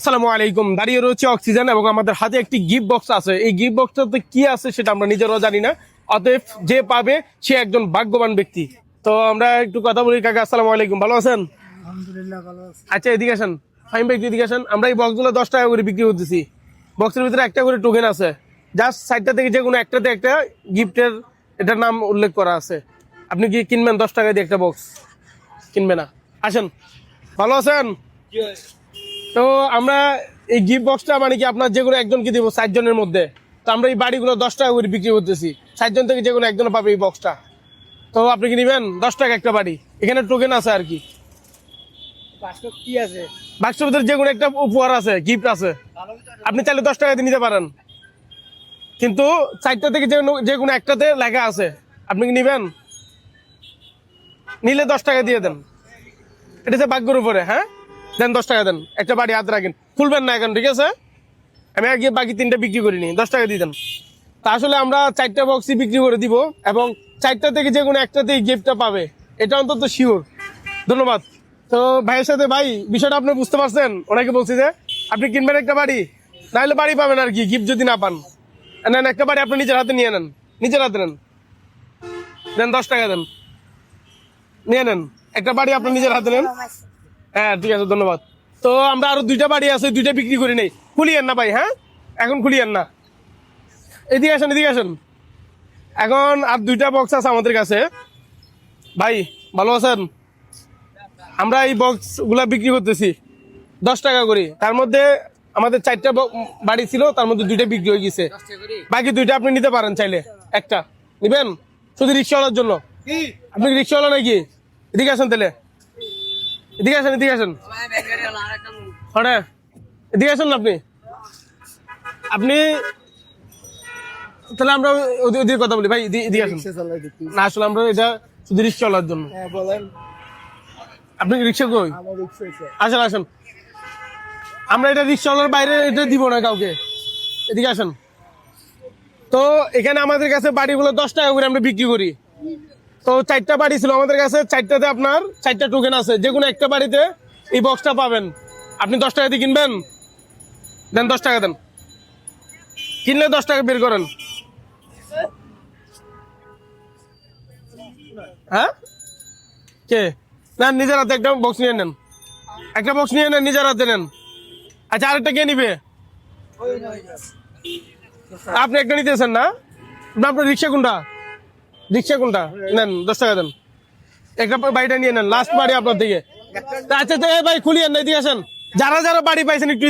আসসালামু আলাইকুম। দাঁড়িয়ে রয়েছে অক্সিজেন এবং আমাদের হাতে একটি গিফট বক্স আছে। এই গিফট বক্সটাতে কি আছে সেটা আমরা নিজেরাও জানি না, অতএব যে পাবে সে একজন ভাগ্যবান ব্যক্তি। তো আমরা একটু কথা বলি। কাকা আসসালামু আলাইকুম, ভালো আছেন? আলহামদুলিল্লাহ ভালো আছি। আচ্ছা এদিকে আসেন, ফাইম ভাই এদিকে আসেন। আমরা এই বক্সগুলো 10 টাকা করে বিক্রি করতেছি। বক্সের ভিতরে একটা করে টোকেন আছে, জাস্ট সাইডটা থেকে যে কোনো একটাতে একটা গিফটের এটার নাম উল্লেখ করা আছে। আপনি কি কিনবেন 10 টাকা দিয়ে একটা বক্স? কিনবে না? আসেন, ভালো আছেন? তো আমরা এই গিফট বক্সটা মানে কি আপনার যে কোনো একজনকে দিব 60 জনের মধ্যে। তো আমরা এই বাড়িগুলো 10 টাকা করে বিক্রি করতেছি। 60 জন থেকে যে কোনো একজন পাবে এই বক্সটা। তো আপনি কি নেবেন? 10 টাকা একটা বাড়ি, এখানে টোকেন আছে আর কি। বাস্তব কি আছে? বাক্সের ভিতরে যে কোনো একটা উপহার আছে, গিফট আছে। আপনি চাইলে 10 টাকা দিয়ে নিতে পারেন, কিন্তু 4টা থেকে যে কোনো একটাতে লেখা আছে। আপনি কি নেবেন? নিলে 10 টাকা দিয়ে দেন, এটা হচ্ছে ভাগ্যের উপরে। হ্যাঁ দেন, 10 টাকা দেন, একটা বাড়ি হাতে রাখেন, খুলবেন না এখন, ঠিক আছে? আমি আগে বাকি 3টা বিক্রি করিনি, 10 টাকা দিয়ে দেন। তা আসলে আমরা 4টা বক্সই বিক্রি করে দিব এবং 4টা থেকে যে কোনো একটাতেই গিফটটা পাবে, এটা অন্তত শিওর। ধন্যবাদ। তো ভাইয়ের সাথে ভাই বিষয়টা আপনি বুঝতে পারছেন। ওনাকে বলছি যে আপনি কিনবেন একটা বাড়ি, নাহলে বাড়ি পাবেন আর কি, গিফট যদি না পান। নেন একটা বাড়ি, আপনি নিজের হাতে নিয়ে নেন, নিজের হাতে নেন, দেন 10 টাকা দেন, নিয়ে নেন একটা বাড়ি, আপনি নিজের হাতে নেন। হ্যাঁ ঠিক আছে, ধন্যবাদ। তো আমরা আরো 2টা বাড়ি আছে, 2টা বিক্রি করি নেই। খুলিয়েন না ভাই, হ্যাঁ এখন খুলিয়েন না। এদিকে আসেন, এদিকে আসেন। এখন আর 2টা বক্স আছে আমাদের কাছে। ভাই ভালো আছেন? আমরা এই বক্স গুলা বিক্রি করতেছি 10 টাকা করে। তার মধ্যে আমাদের 4টা বাড়ি ছিল, তার মধ্যে 2টা বিক্রি হয়ে গেছে। বাকি 2টা আপনি নিতে পারেন, চাইলে একটা নিবেন, শুধু রিক্সাওয়ালার জন্য। আপনি কি রিক্সাওয়ালা নাকি? এদিকে আসেন তাহলে, এদিকে আসেন, এদিকে আসেন। হ্যাঁ এদিকে আসেন না আপনি। আপনি তাহলে আমরা ওদিকে কথা বলি। ভাই এদিকে আসেন। না আসলে আমরা এটা শুধু রিক্সা চলার জন্য। হ্যাঁ বলেন। আপনি রিক্সা কই? আমার রিক্সা আছে। আসেন আসেন, আমরা এটা রিক্সাওয়ালার বাইরে এটা দিব না কাউকে। এদিকে আসেন। তো এখানে আমাদের কাছে বাড়িগুলো 10 টাকা করে আমরা বিক্রি করি। তো 4টা বাড়ি ছিল আমাদের কাছে, 4টাতে আপনার 4টা টোকেন আছে, যে কোনো একটা বাড়িতে এই বক্সটা পাবেন। আপনি 10 টাকা দিয়ে কিনবেন, দেন 10 টাকা দেন, কিনলে 10 টাকা বের করেন। হ্যাঁ কে না, নিজের হাতে একটা বক্স নিয়ে নেন, একটা বক্স নিয়ে নেন, নিজের হাতে নেন। আচ্ছা আরেকটা কে নিবে? আপনি একটা নিতেছেন না? আপনার রিক্সা কোনটা? রিক্সা কোনটা? নেন 10 টাকা দেন, একটা বাড়িটা নিয়ে নেন, লাস্ট বাড়ি আপনার দিকে। আচ্ছা তো ভাই খুলিয়েন না, এদিকে আসেন। যারা যারা বাড়ি পাইছেন একটু